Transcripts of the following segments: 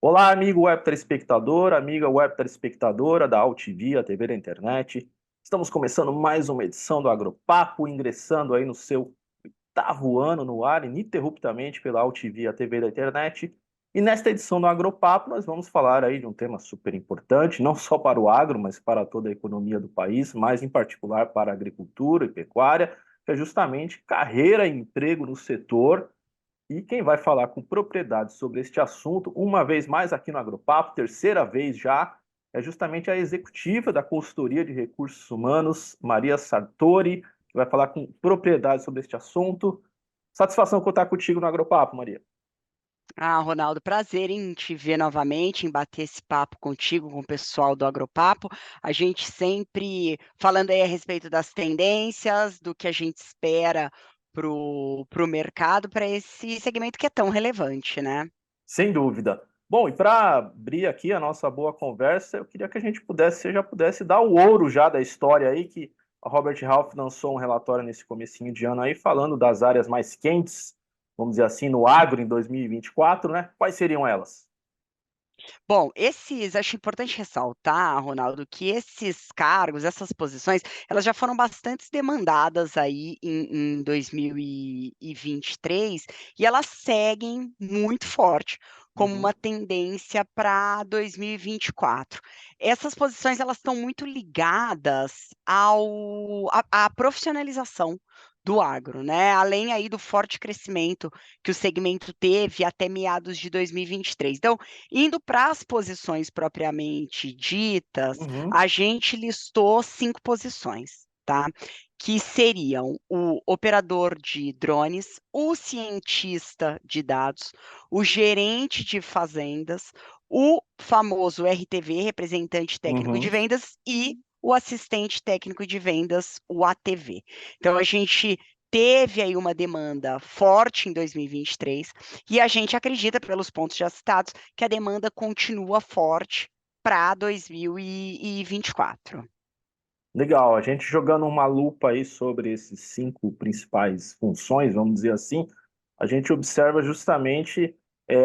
Olá, amigo web telespectador, amiga web telespectadora da AltV, a TV da internet. Estamos começando mais uma edição do Agropapo, ingressando aí no seu oitavo ano no ar, ininterruptamente pela AltV, a TV da internet. E nesta edição do Agropapo nós vamos falar aí de um tema super importante, não só para o agro, mas para toda a economia do país, mais em particular para a agricultura e pecuária, que é justamente carreira e emprego no setor. E quem vai falar com propriedade sobre este assunto, uma vez mais aqui no Agropapo, terceira vez já, é justamente a executiva da Consultoria de Recursos Humanos, Maria Sartori, que vai falar com propriedade sobre este assunto. Satisfação contar contigo no Agropapo, Maria. Ah, Ronaldo, prazer em te ver novamente, em bater esse papo contigo, com o pessoal do Agropapo. A gente sempre falando aí a respeito das tendências, do que a gente espera pro mercado, para esse segmento que é tão relevante, né? Sem dúvida. Bom, e para abrir aqui a nossa boa conversa, eu queria que a gente pudesse, você já pudesse dar o ouro já da história aí, que a Robert Half lançou um relatório nesse comecinho de ano aí, falando das áreas mais quentes, vamos dizer assim, no agro em 2024, né? Quais seriam elas? Bom, acho importante ressaltar, Ronaldo, que esses cargos, essas posições, elas já foram bastante demandadas aí em 2023 e elas seguem muito forte como uma Uhum, tendência para 2024. Essas posições elas estão muito ligadas à profissionalização do agro, né? Além aí do forte crescimento que o segmento teve até meados de 2023. Então, indo para as posições propriamente ditas, uhum, a gente listou 5 posições, tá? Que seriam o operador de drones, o cientista de dados, o gerente de fazendas, o famoso RTV, representante técnico de uhum. vendas, e o assistente técnico de vendas, o ATV. Então, a gente teve aí uma demanda forte em 2023 e a gente acredita, pelos pontos já citados, que a demanda continua forte para 2024. Legal, a gente jogando uma lupa aí sobre esses cinco principais funções, vamos dizer assim, a gente observa justamente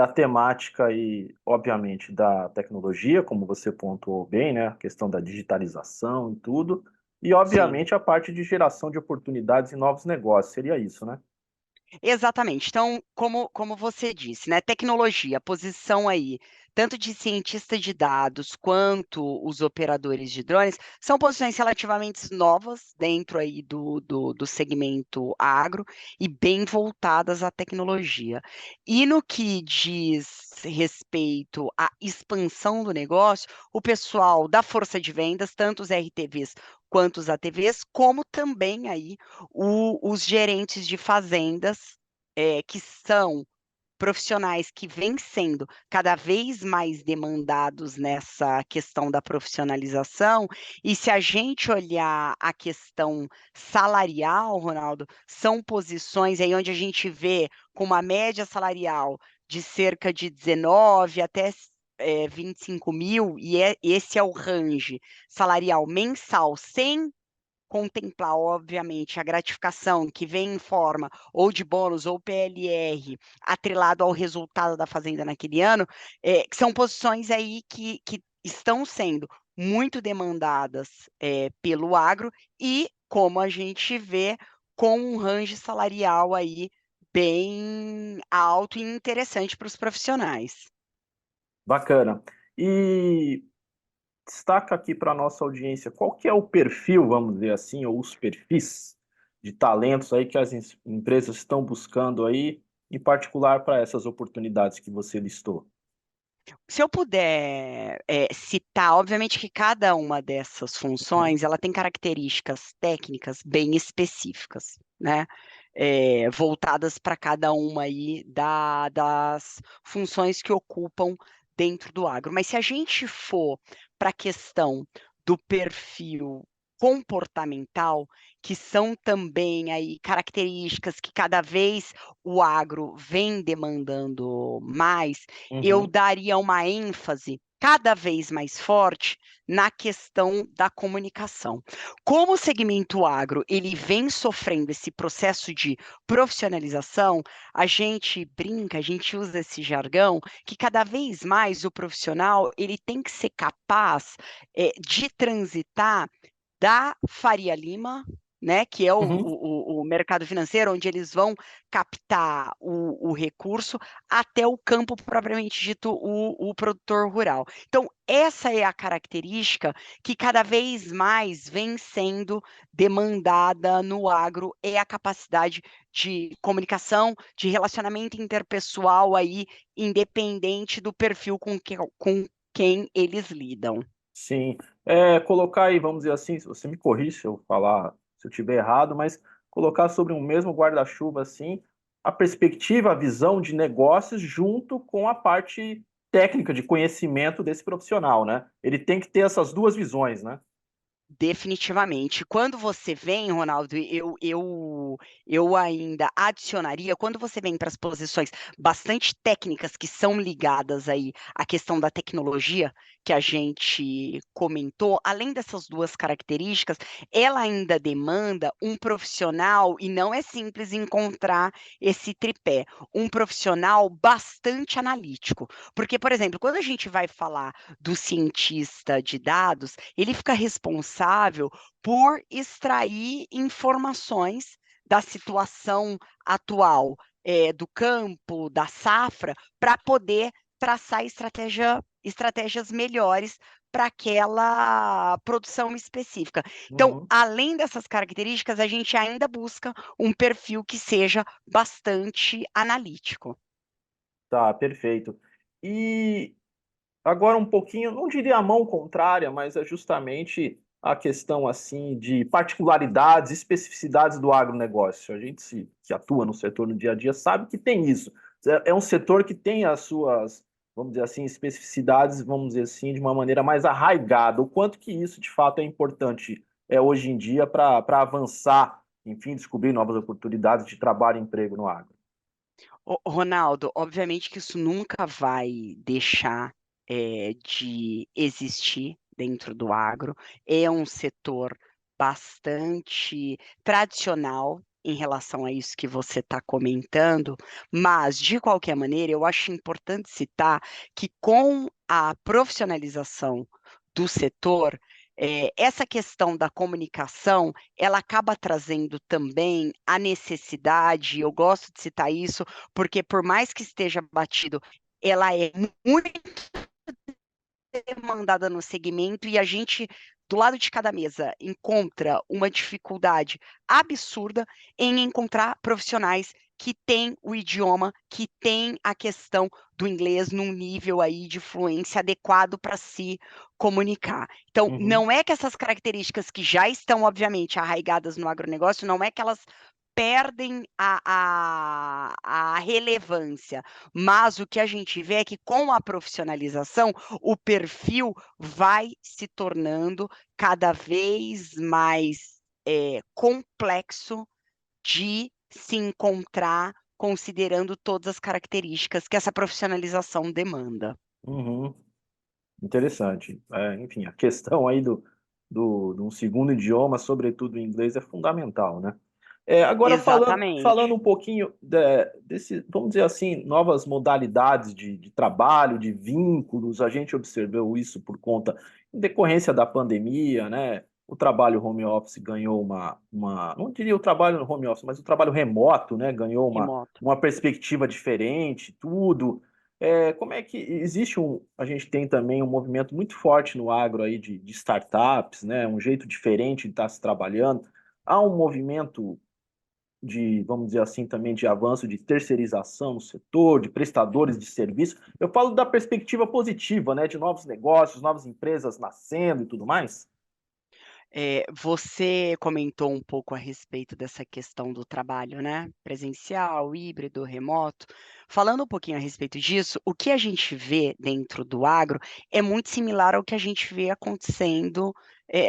a temática e, obviamente, da tecnologia, como você pontuou bem, né? A questão da digitalização e tudo, e, Sim. obviamente, a parte de geração de oportunidades e novos negócios, seria isso, né? Exatamente. Então, como você disse, né, tecnologia, a posição aí, tanto de cientista de dados quanto os operadores de drones, são posições relativamente novas dentro aí do segmento agro e bem voltadas à tecnologia. E no que diz respeito à expansão do negócio, o pessoal da força de vendas, tanto os RTVs quanto os ATVs, como também aí os gerentes de fazendas, que são profissionais que vêm sendo cada vez mais demandados nessa questão da profissionalização. E se a gente olhar a questão salarial, Ronaldo, são posições aí onde a gente vê com uma média salarial de cerca de 19 até 25 mil, e esse é o range salarial mensal, sem contemplar, obviamente, a gratificação que vem em forma ou de bônus ou PLR atrelado ao resultado da fazenda naquele ano, que são posições aí que estão sendo muito demandadas pelo agro e, como a gente vê, com um range salarial aí bem alto e interessante para os profissionais. Bacana. E destaca aqui para a nossa audiência qual que é o perfil, vamos dizer assim, ou os perfis de talentos aí que as empresas estão buscando aí, em particular para essas oportunidades que você listou. Se eu puder citar, obviamente que cada uma dessas Uhum. funções ela tem características técnicas bem específicas, né? Voltadas para cada uma aí das funções que ocupam dentro do agro. Mas se a gente for para a questão do perfil comportamental, que são também aí características que cada vez o agro vem demandando mais, eu Uhum. daria uma ênfase cada vez mais forte na questão da comunicação. Como o segmento agro ele vem sofrendo esse processo de profissionalização, a gente brinca, a gente usa esse jargão que cada vez mais o profissional ele tem que ser capaz de transitar da Faria Lima, né, que é Uhum. o mercado financeiro, onde eles vão captar o recurso, até o campo propriamente dito, o produtor rural. Então, essa é a característica que cada vez mais vem sendo demandada no agro, é a capacidade de comunicação, de relacionamento interpessoal aí, independente do perfil com quem eles lidam. Sim. Colocar aí, vamos dizer assim, se você me corrige se eu falar, se eu tiver errado, mas colocar sobre um mesmo guarda-chuva, assim, a perspectiva, a visão de negócios junto com a parte técnica de conhecimento desse profissional, né? Ele tem que ter essas duas visões, né? Definitivamente. Quando você vem, Ronaldo, eu ainda adicionaria, quando você vem para as posições bastante técnicas que são ligadas aí à questão da tecnologia que a gente comentou, além dessas duas características, ela ainda demanda um profissional, e não é simples encontrar esse tripé, um profissional bastante analítico. Porque, por exemplo, quando a gente vai falar do cientista de dados, ele fica responsável por extrair informações da situação atual, do campo, da safra, para poder traçar estratégias melhores para aquela produção específica. Então, Uhum. além dessas características, a gente ainda busca um perfil que seja bastante analítico. Tá, perfeito. E agora um pouquinho, não diria a mão contrária, mas é justamente a questão assim de particularidades, especificidades do agronegócio. A gente que atua no setor no dia a dia sabe que tem isso. É um setor que tem as suas, vamos dizer assim, especificidades, vamos dizer assim, de uma maneira mais arraigada. O quanto que isso de fato é importante hoje em dia para avançar, enfim, descobrir novas oportunidades de trabalho e emprego no agro. Ronaldo, obviamente que isso nunca vai deixar de existir dentro do agro. É um setor bastante tradicional em relação a isso que você está comentando, mas, de qualquer maneira, eu acho importante citar que com a profissionalização do setor, essa questão da comunicação, ela acaba trazendo também a necessidade, eu gosto de citar isso, porque por mais que esteja batido, ela é muito demandada no segmento e a gente, do lado de cada mesa, encontra uma dificuldade absurda em encontrar profissionais que têm o idioma, que têm a questão do inglês num nível aí de fluência adequado para se comunicar. Então, Uhum. não é que essas características que já estão, obviamente, arraigadas no agronegócio, não é que elas perdem a relevância, mas o que a gente vê é que com a profissionalização, o perfil vai se tornando cada vez mais complexo de se encontrar, considerando todas as características que essa profissionalização demanda. Uhum. Interessante. Enfim, a questão aí de um segundo idioma, sobretudo o inglês, é fundamental, né? Agora, falando Exatamente. um pouquinho desse, vamos dizer assim, novas modalidades de trabalho, de vínculos, a gente observou isso por conta, em decorrência da pandemia, né? O trabalho home office ganhou não diria o trabalho no home office, mas o trabalho remoto, né? Ganhou Remoto. uma perspectiva diferente, tudo. Como é que existe a gente tem também um movimento muito forte no agro aí de startups, né? Um jeito diferente de estar se trabalhando. Há um movimento vamos dizer assim, também de avanço de terceirização no setor, de prestadores de serviço. Eu falo da perspectiva positiva, né? De novos negócios, novas empresas nascendo e tudo mais. Você comentou um pouco a respeito dessa questão do trabalho, né? Presencial, híbrido, remoto. Falando um pouquinho a respeito disso, o que a gente vê dentro do agro é muito similar ao que a gente vê acontecendo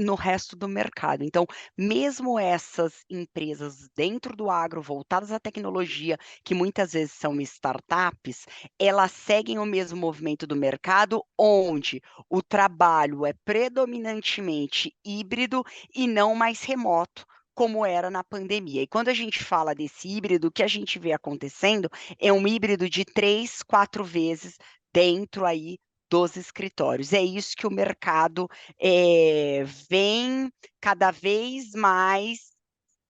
no resto do mercado. Então, mesmo essas empresas dentro do agro, voltadas à tecnologia, que muitas vezes são startups, elas seguem o mesmo movimento do mercado, onde o trabalho é predominantemente híbrido e não mais remoto, como era na pandemia. E quando a gente fala desse híbrido, o que a gente vê acontecendo é um híbrido de 3, 4 vezes dentro aí dos escritórios. É isso que o mercado vem cada vez mais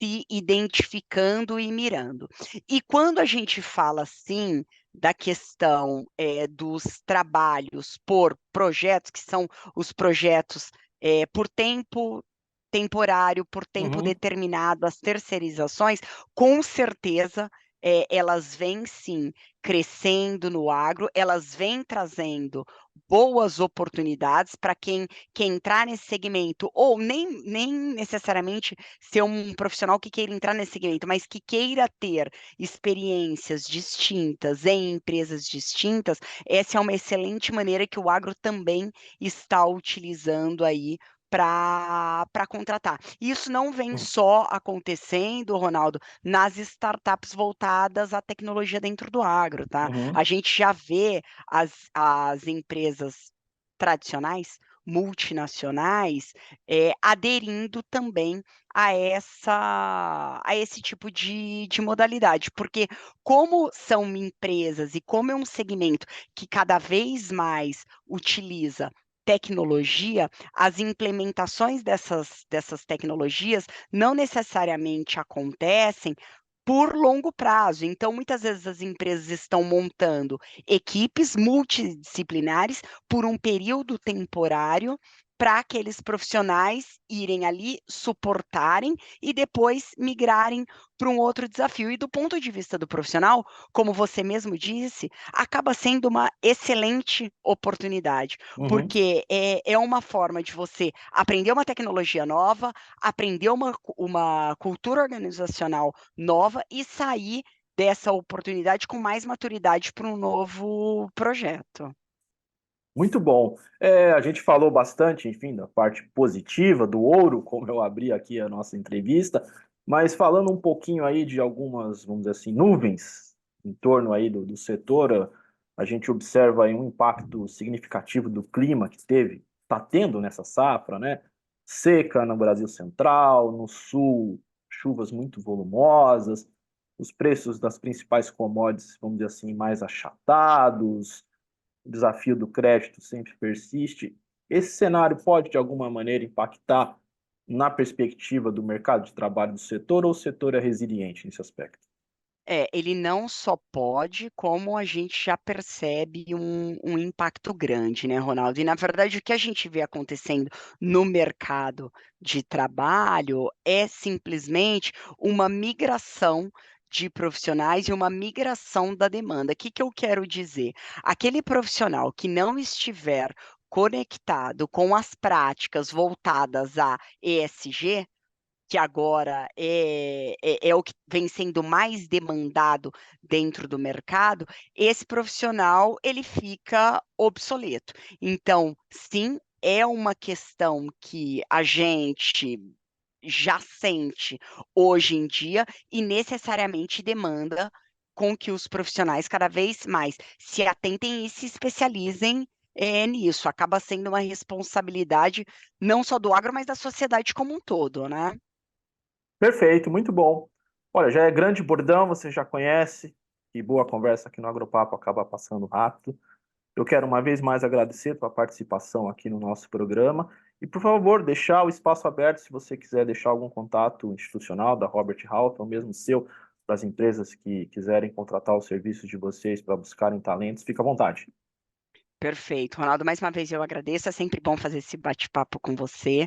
se identificando e mirando. E quando a gente fala assim da questão dos trabalhos por projetos, que são os projetos por tempo temporário, por tempo Uhum, determinado, as terceirizações, com certeza elas vêm sim crescendo no agro, elas vêm trazendo boas oportunidades para quem quer entrar nesse segmento, ou nem necessariamente ser um profissional que queira entrar nesse segmento, mas que queira ter experiências distintas em empresas distintas, essa é uma excelente maneira que o agro também está utilizando aí para contratar. Isso não vem uhum, só acontecendo, Ronaldo, nas startups voltadas à tecnologia dentro do agro, tá? uhum. A gente já vê as empresas tradicionais, multinacionais, aderindo também a esse tipo de modalidade, porque como são empresas e como é um segmento que cada vez mais utiliza tecnologia, as implementações dessas tecnologias não necessariamente acontecem por longo prazo. Então, muitas vezes as empresas estão montando equipes multidisciplinares por um período temporário para aqueles profissionais irem ali, suportarem e depois migrarem para um outro desafio. E do ponto de vista do profissional, como você mesmo disse, acaba sendo uma excelente oportunidade, Uhum. porque é uma forma de você aprender uma tecnologia nova, aprender uma cultura organizacional nova e sair dessa oportunidade com mais maturidade para um novo projeto. Muito bom. A gente falou bastante, enfim, da parte positiva, do ouro, como eu abri aqui a nossa entrevista, mas falando um pouquinho aí de algumas, vamos dizer assim, nuvens em torno aí do setor, a gente observa aí um impacto significativo do clima que está tendo nessa safra, né? Seca no Brasil Central, no Sul, chuvas muito volumosas, os preços das principais commodities, vamos dizer assim, mais achatados, o desafio do crédito sempre persiste. Esse cenário pode, de alguma maneira, impactar na perspectiva do mercado de trabalho do setor, ou o setor é resiliente nesse aspecto? Ele não só pode, como a gente já percebe um impacto grande, né, Ronaldo? E, na verdade, o que a gente vê acontecendo no mercado de trabalho é simplesmente uma migração de profissionais e uma migração da demanda. O que que eu quero dizer? Aquele profissional que não estiver conectado com as práticas voltadas a ESG, que agora é o que vem sendo mais demandado dentro do mercado, esse profissional ele fica obsoleto. Então, sim, é uma questão que a gente já sente hoje em dia e necessariamente demanda com que os profissionais cada vez mais se atentem e se especializem nisso. Acaba sendo uma responsabilidade não só do agro, mas da sociedade como um todo, né? Perfeito, muito bom. Olha, já é grande bordão, você já conhece, e boa conversa aqui no Agropapo acaba passando rápido. Eu quero uma vez mais agradecer a tua participação aqui no nosso programa e, por favor, deixar o espaço aberto se você quiser deixar algum contato institucional da Robert Half, ou mesmo seu, para as empresas que quiserem contratar os serviços de vocês para buscarem talentos, fica à vontade. Perfeito, Ronaldo. Mais uma vez eu agradeço. É sempre bom fazer esse bate-papo com você.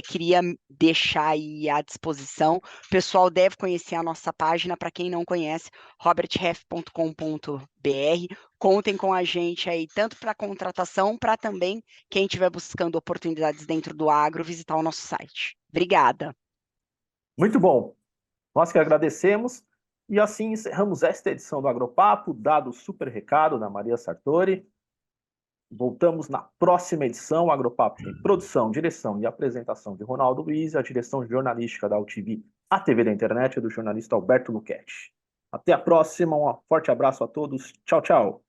Queria deixar aí à disposição. O pessoal deve conhecer a nossa página. Para quem não conhece, robertref.com.br. Contem com a gente aí, tanto para contratação, para também quem estiver buscando oportunidades dentro do agro, visitar o nosso site. Obrigada. Muito bom. Nós que agradecemos e assim encerramos esta edição do Agropapo, dado o super recado da Maria Sartori. Voltamos na próxima edição. O Agropapo tem produção, direção e apresentação de Ronaldo Luiz, a direção jornalística da UTV, a TV da internet, do jornalista Alberto Luchetti. Até a próxima, um forte abraço a todos. Tchau, tchau.